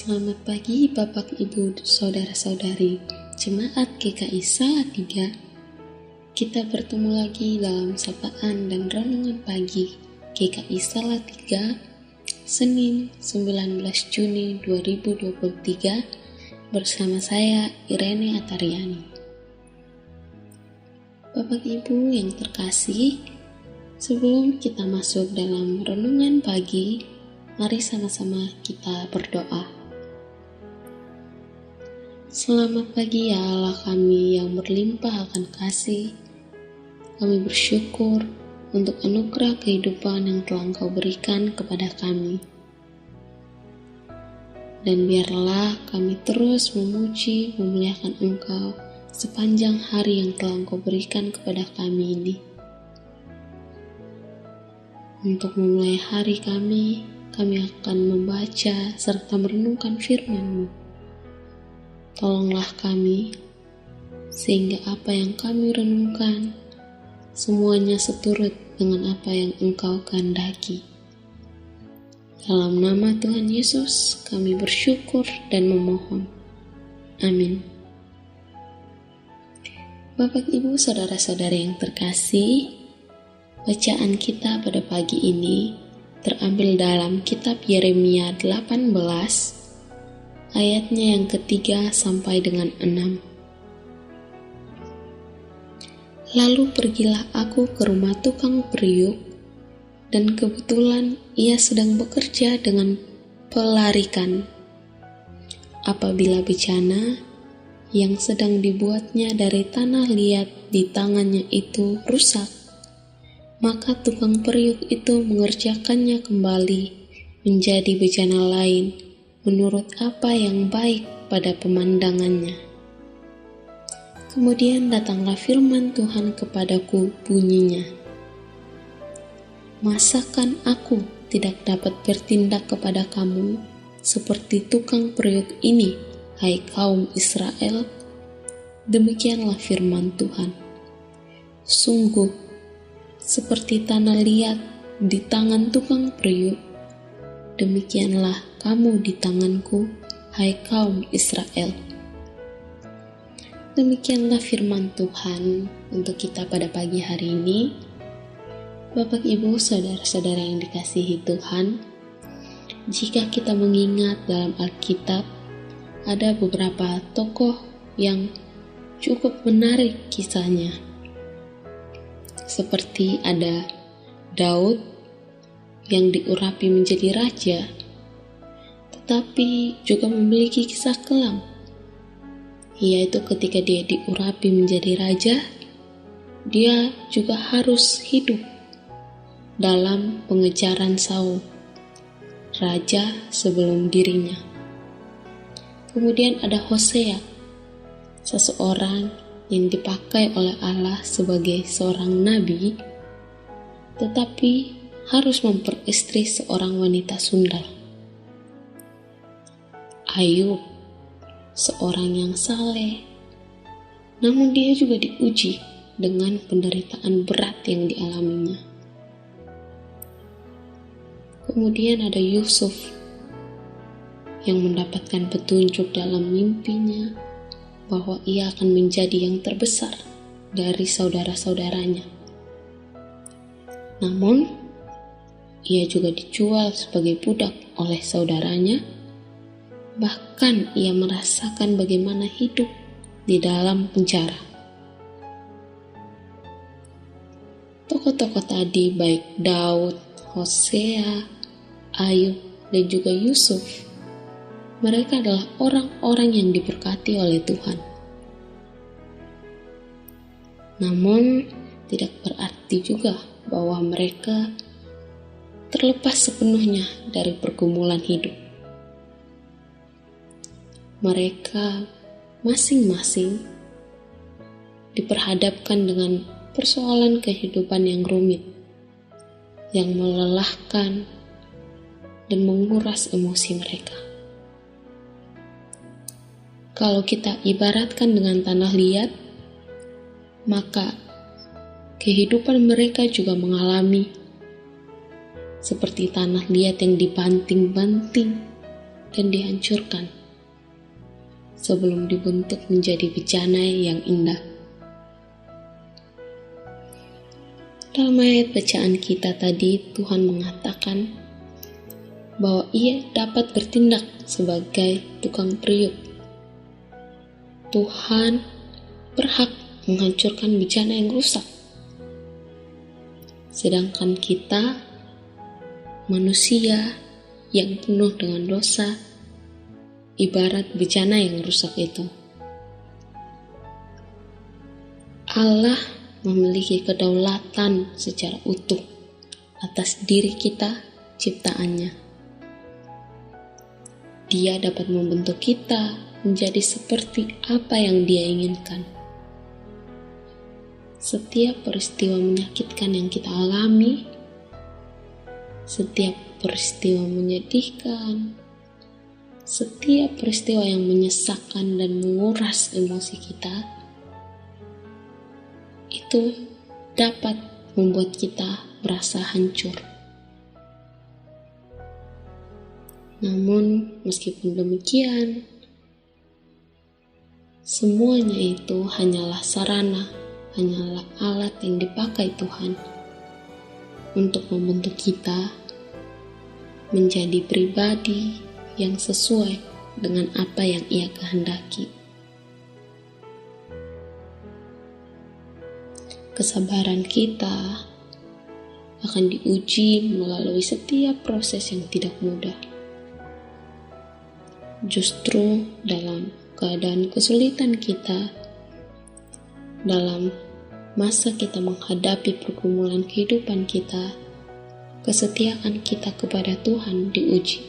Selamat pagi Bapak Ibu Saudara-saudari Jemaat GKI Salatiga. Kita bertemu lagi dalam sapaan dan renungan pagi GKI Salatiga Senin 19 Juni 2023 bersama saya Irene Atariani. Bapak Ibu yang terkasih, sebelum kita masuk dalam renungan pagi, mari sama-sama kita berdoa. Selamat pagi ya Allah kami yang berlimpah akan kasih. Kami bersyukur untuk anugerah kehidupan yang telah Engkau berikan kepada kami. Dan biarlah kami terus memuji, memuliakan Engkau sepanjang hari yang telah Engkau berikan kepada kami ini. Untuk memulai hari kami akan membaca serta merenungkan firman-Mu. Tolonglah kami, sehingga apa yang kami renungkan, semuanya seturut dengan apa yang Engkau kehendaki. Dalam nama Tuhan Yesus, kami bersyukur dan memohon. Amin. Bapak, Ibu, Saudara-saudari yang terkasih, bacaan kita pada pagi ini terambil dalam kitab Yeremia 18, ayatnya yang ketiga sampai dengan 6. Lalu pergilah aku ke rumah tukang periuk, dan kebetulan ia sedang bekerja dengan pelarikan. Apabila bejana yang sedang dibuatnya dari tanah liat di tangannya itu rusak, maka tukang periuk itu mengerjakannya kembali menjadi bejana lain menurut apa yang baik pada pemandangannya. Kemudian datanglah firman Tuhan kepadaku, bunyinya, masakan aku tidak dapat bertindak kepada kamu seperti tukang periuk ini, hai kaum Israel? Demikianlah firman Tuhan. Sungguh, seperti tanah liat di tangan tukang periuk, demikianlah kamu di tanganku, hai kaum Israel. Demikianlah firman Tuhan untuk kita pada pagi hari ini. Bapak, Ibu, Saudara-saudara yang dikasihi Tuhan, jika kita mengingat dalam Alkitab, ada beberapa tokoh yang cukup menarik kisahnya. Seperti ada Daud yang diurapi menjadi raja, tetapi juga memiliki kisah kelam, yaitu ketika dia diurapi menjadi raja, dia juga harus hidup dalam pengejaran Saul, raja sebelum dirinya. Kemudian ada Hosea, seseorang yang dipakai oleh Allah sebagai seorang nabi, tetapi harus memperistri seorang wanita sundal. Ayub, seorang yang saleh, namun dia juga diuji dengan penderitaan berat yang dialaminya. Kemudian ada Yusuf yang mendapatkan petunjuk dalam mimpinya bahwa ia akan menjadi yang terbesar dari saudara-saudaranya. Namun, ia juga dijual sebagai budak oleh saudaranya. Bahkan ia merasakan bagaimana hidup di dalam penjara. Tokoh-tokoh tadi baik Daud, Hosea, Ayub, dan juga Yusuf, mereka adalah orang-orang yang diberkati oleh Tuhan. Namun, tidak berarti juga bahwa mereka terlepas sepenuhnya dari pergumulan hidup. Mereka masing-masing diperhadapkan dengan persoalan kehidupan yang rumit, yang melelahkan dan menguras emosi mereka. Kalau kita ibaratkan dengan tanah liat, maka kehidupan mereka juga mengalami seperti tanah liat yang dibanting-banting dan dihancurkan sebelum dibentuk menjadi bejana yang indah. Dalam ayat bacaan kita tadi, Tuhan mengatakan bahwa Ia dapat bertindak sebagai tukang periuk. Tuhan berhak menghancurkan bejana yang rusak. Sedangkan kita, manusia yang penuh dengan dosa, ibarat bejana yang rusak itu. Allah memiliki kedaulatan secara utuh atas diri kita, ciptaannya. Dia dapat membentuk kita menjadi seperti apa yang Dia inginkan. Setiap peristiwa menyakitkan yang kita alami, setiap peristiwa menyedihkan, setiap peristiwa yang menyesakkan dan menguras emosi kita, itu dapat membuat kita merasa hancur. Namun, meskipun demikian, semuanya itu hanyalah sarana, hanyalah alat yang dipakai Tuhan untuk membentuk kita menjadi pribadi yang sesuai dengan apa yang Ia kehendaki. Kesabaran kita akan diuji melalui setiap proses yang tidak mudah. Justru dalam keadaan kesulitan kita, dalam masa kita menghadapi pergumulan kehidupan kita, kesetiaan kita kepada Tuhan diuji.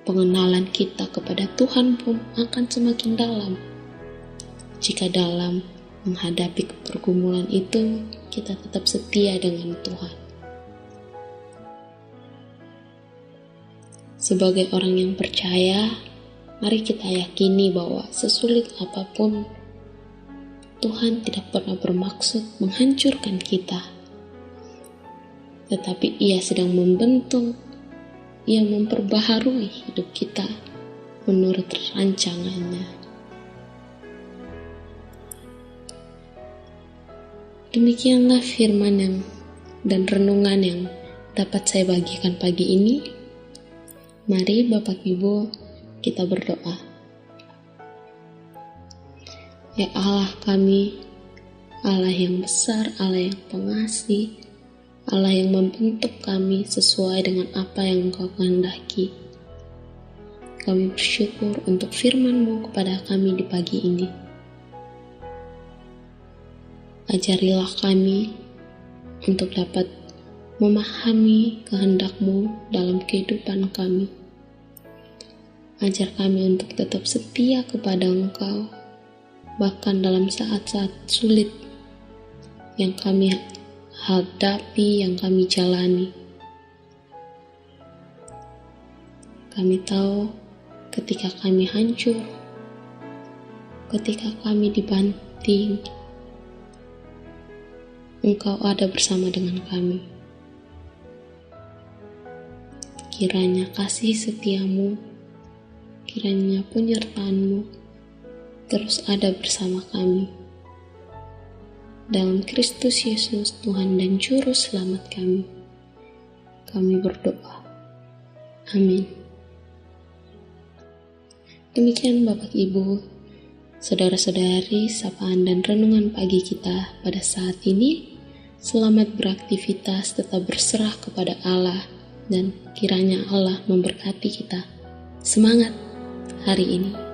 Pengenalan kita kepada Tuhan pun akan semakin dalam jika dalam menghadapi pergumulan itu kita tetap setia dengan Tuhan. Sebagai orang yang percaya, mari kita yakini bahwa sesulit apapun, Tuhan tidak pernah bermaksud menghancurkan kita, tetapi Ia sedang membentuk, Ia memperbaharui hidup kita menurut rancangannya. Demikianlah firman dan renungan yang dapat saya bagikan pagi ini. Mari Bapak Ibu kita berdoa. Ya Allah kami, Allah yang besar, Allah yang pengasih, Allah yang membentuk kami sesuai dengan apa yang Engkau kehendaki. Kami bersyukur untuk firman-Mu kepada kami di pagi ini. Ajarilah kami untuk dapat memahami kehendak-Mu dalam kehidupan kami. Ajar kami untuk tetap setia kepada Engkau, bahkan dalam saat-saat sulit yang kami hadapi, yang kami jalani. Kami tahu ketika kami hancur, ketika kami dibanting, Engkau ada bersama dengan kami. Kiranya kasih setia-Mu, kiranya penyertaan-Mu terus ada bersama kami. Dalam Kristus Yesus, Tuhan dan Juru Selamat kami berdoa. Amin. Demikian Bapak Ibu, saudara-saudari, sapaan dan renungan pagi kita pada saat ini. Selamat beraktivitas, tetap berserah kepada Allah, dan kiranya Allah memberkati kita. Semangat hari ini.